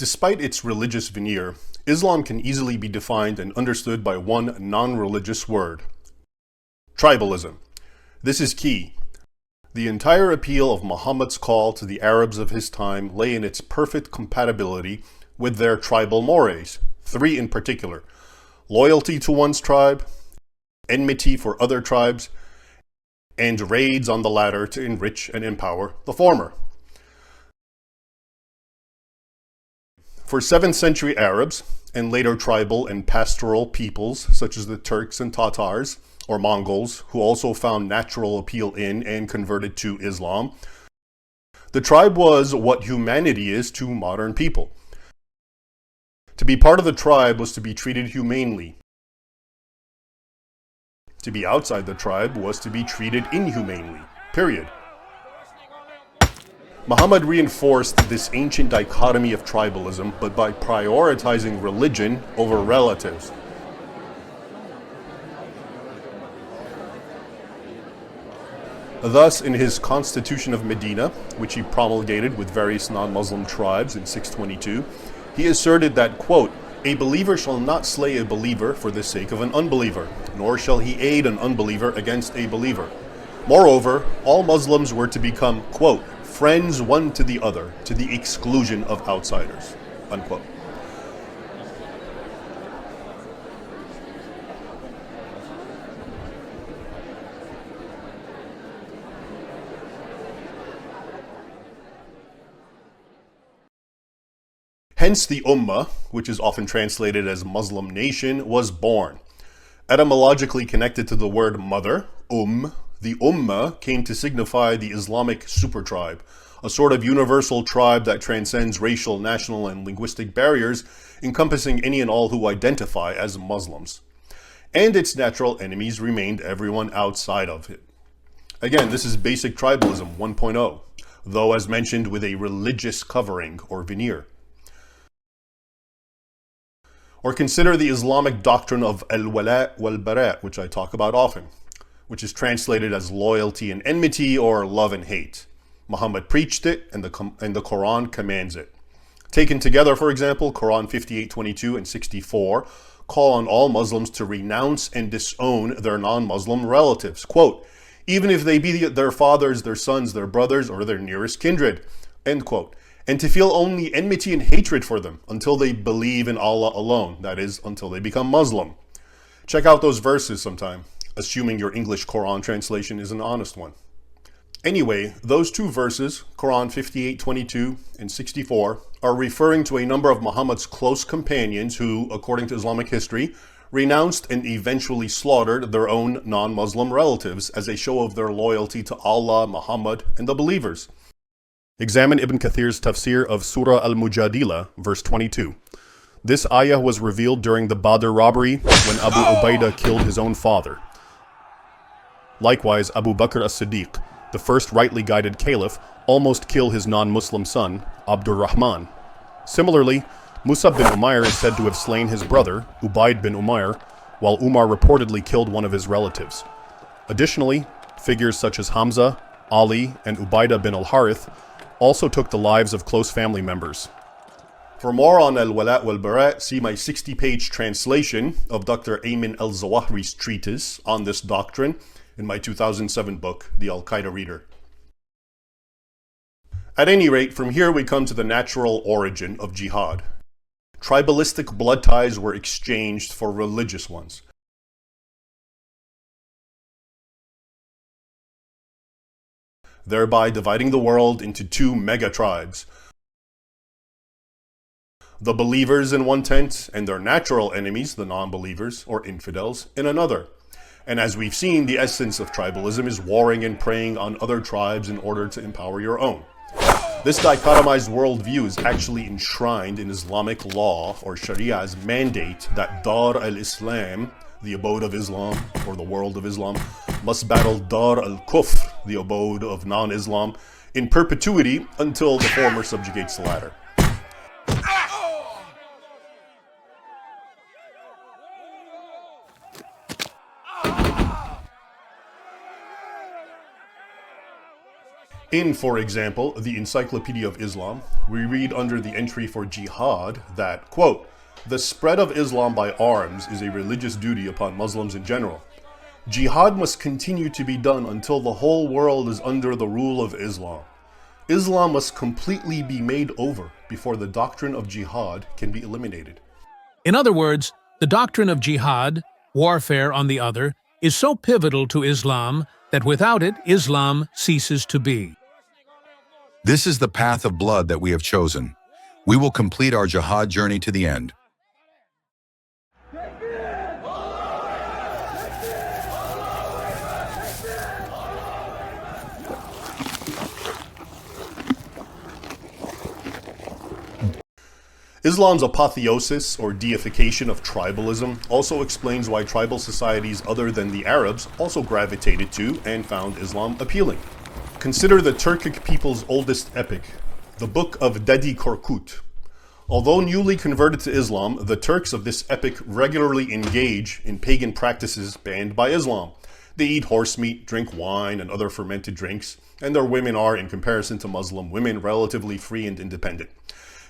Despite its religious veneer, Islam can easily be defined and understood by one non-religious word: tribalism. This is key. The entire appeal of Muhammad's call to the Arabs of his time lay in its perfect compatibility with their tribal mores, three in particular: loyalty to one's tribe, enmity for other tribes, and raids on the latter to enrich and empower the former. For 7th century Arabs, and later tribal and pastoral peoples such as the Turks and Tatars, or Mongols, who also found natural appeal in and converted to Islam, the tribe was what humanity is to modern people. To be part of the tribe was to be treated humanely. To be outside the tribe was to be treated inhumanely, period. Muhammad reinforced this ancient dichotomy of tribalism, but by prioritizing religion over relatives. Thus, in his Constitution of Medina, which he promulgated with various non-Muslim tribes in 622, he asserted that, quote, "A believer shall not slay a believer for the sake of an unbeliever, nor shall he aid an unbeliever against a believer. Moreover, all Muslims were to become, quote, friends one to the other, to the exclusion of outsiders," unquote. Hence the Ummah, which is often translated as Muslim nation, was born. Etymologically connected to the word mother, the Ummah came to signify the Islamic supertribe, a sort of universal tribe that transcends racial, national, and linguistic barriers, encompassing any and all who identify as Muslims. And its natural enemies remained everyone outside of it. Again, this is basic tribalism 1.0, though as mentioned with a religious covering or veneer. Or consider the Islamic doctrine of al-wala wal-bara, which I talk about often, which is translated as loyalty and enmity or love and hate. Muhammad preached it, and the Quran commands it. Taken together, for example, Quran 58:22 and 64 call on all Muslims to renounce and disown their non-Muslim relatives, quote, even if they be their fathers, their sons, their brothers, or their nearest kindred, end quote, and to feel only enmity and hatred for them until they believe in Allah alone, that is, until they become Muslim. Check out those verses sometime, assuming your English Quran translation is an honest one. Anyway, those two verses, Quran 58:22 and 64, are referring to a number of Muhammad's close companions who, according to Islamic history, renounced and eventually slaughtered their own non-Muslim relatives as a show of their loyalty to Allah, Muhammad, and the believers. Examine Ibn Kathir's tafsir of Surah Al-Mujadila, verse 22. This ayah was revealed during the Badr robbery when Abu Ubaidah killed his own father. Likewise, Abu Bakr as-Siddiq, the first rightly guided caliph, almost killed his non-Muslim son, Abdurrahman. Similarly, Musab bin Umair is said to have slain his brother, Ubayd bin Umair, while Umar reportedly killed one of his relatives. Additionally, figures such as Hamza, Ali, and Ubaidah bin al-Harith also took the lives of close family members. For more on al-wala wal-bara, see my 60-page translation of Dr. Ayman al-Zawahri's treatise on this doctrine in my 2007 book, The Al-Qaeda Reader. At any rate, from here we come to the natural origin of jihad. Tribalistic blood ties were exchanged for religious ones. Thereby dividing the world into two mega-tribes. The believers in one tent, and their natural enemies, the non-believers or infidels, in another. And as we've seen, the essence of tribalism is warring and preying on other tribes in order to empower your own. This dichotomized worldview is actually enshrined in Islamic law, or Sharia's mandate, that Dar al-Islam, the abode of Islam, or the world of Islam, must battle Dar al-Kufr, the abode of non-Islam, in perpetuity until the former subjugates the latter. In, for example, the Encyclopedia of Islam, we read under the entry for jihad that, quote, "The spread of Islam by arms is a religious duty upon Muslims in general. Jihad must continue to be done until the whole world is under the rule of Islam. Islam must completely be made over before the doctrine of jihad can be eliminated." In other words, the doctrine of jihad, warfare on the other, is so pivotal to Islam that without it, Islam ceases to be. This is the path of blood that we have chosen. We will complete our jihad journey to the end. Islam's apotheosis or deification of tribalism also explains why tribal societies other than the Arabs also gravitated to and found Islam appealing. Consider the Turkic people's oldest epic, the Book of Dedi Korkut. Although newly converted to Islam, the Turks of this epic regularly engage in pagan practices banned by Islam. They eat horse meat, drink wine and other fermented drinks, and their women are, in comparison to Muslim women, relatively free and independent.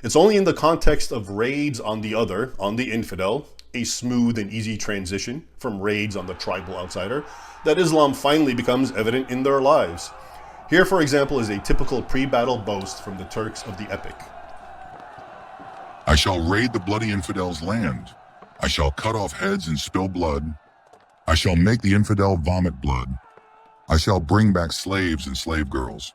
It's only in the context of raids on the other, on the infidel, a smooth and easy transition from raids on the tribal outsider, that Islam finally becomes evident in their lives. Here, for example, is a typical pre-battle boast from the Turks of the epic. I shall raid the bloody infidel's land. I shall cut off heads and spill blood. I shall make the infidel vomit blood. I shall bring back slaves and slave girls.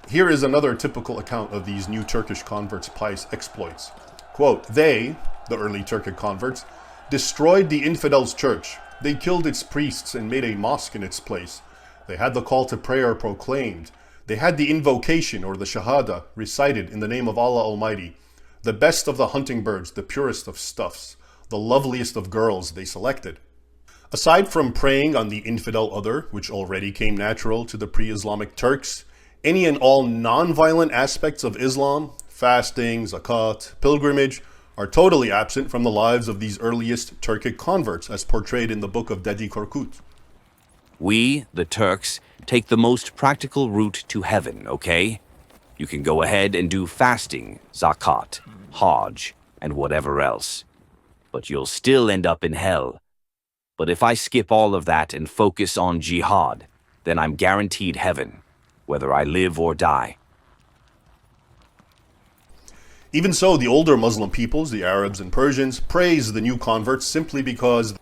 Here is another typical account of these new Turkish converts' pious exploits. Quote, "They, the early Turkic converts, destroyed the infidel's church. They killed its priests and made a mosque in its place. They had the call to prayer proclaimed. They had the invocation or the shahada recited in the name of Allah Almighty. The best of the hunting birds, the purest of stuffs, the loveliest of girls they selected." Aside from preying on the infidel other, which already came natural to the pre-Islamic Turks, any and all non-violent aspects of Islam, fasting, zakat, pilgrimage, are totally absent from the lives of these earliest Turkic converts, as portrayed in the Book of Dedi Korkut. We, the Turks, take the most practical route to heaven, okay? You can go ahead and do fasting, zakat, hajj, and whatever else. But you'll still end up in hell. But if I skip all of that and focus on jihad, then I'm guaranteed heaven, whether I live or die. Even so, the older Muslim peoples, the Arabs and Persians, praise the new converts simply because,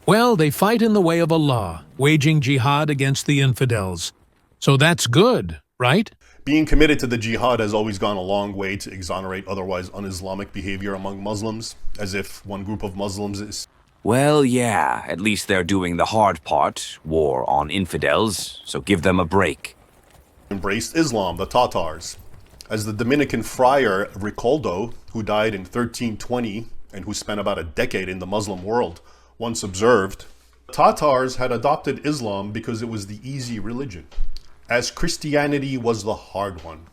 well, they fight in the way of Allah, waging jihad against the infidels. So that's good, right? being committed to the jihad has always gone a long way to exonerate otherwise un-Islamic behavior among Muslims, as if one group of Muslims is... Well, yeah, at least they're doing the hard part, war on infidels, so give them a break. Embraced Islam, the Tatars. As the Dominican friar Ricoldo, who died in 1320 and who spent about a decade in the Muslim world, once observed, Tatars had adopted Islam because it was the easy religion, as Christianity was the hard one.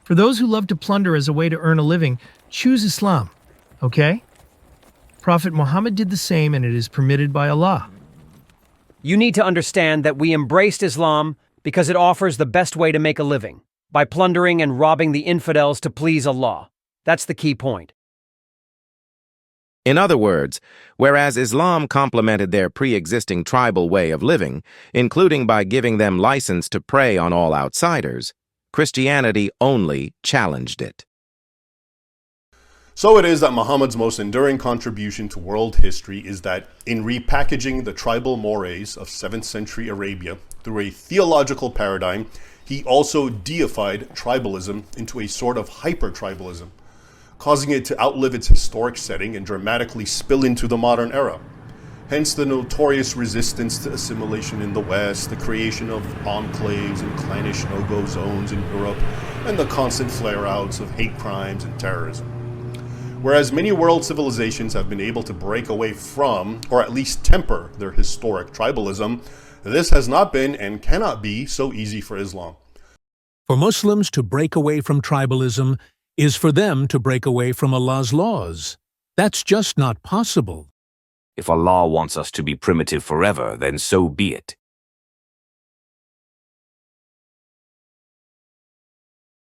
For those who love to plunder as a way to earn a living, choose Islam, okay? Prophet Muhammad did the same, and it is permitted by Allah. You need to understand that we embraced Islam because it offers the best way to make a living, by plundering and robbing the infidels to please Allah. That's the key point. In other words, whereas Islam complemented their pre-existing tribal way of living, including by giving them license to prey on all outsiders, Christianity only challenged it. So it is that Muhammad's most enduring contribution to world history is that in repackaging the tribal mores of 7th century Arabia through a theological paradigm, he also deified tribalism into a sort of hyper-tribalism, causing it to outlive its historic setting and dramatically spill into the modern era. Hence the notorious resistance to assimilation in the West, the creation of enclaves and clannish no-go zones in Europe, and the constant flare-outs of hate crimes and terrorism. Whereas many world civilizations have been able to break away from, or at least temper, their historic tribalism, this has not been and cannot be so easy for Islam. For Muslims to break away from tribalism is for them to break away from Allah's laws. That's just not possible. If Allah wants us to be primitive forever, then so be it.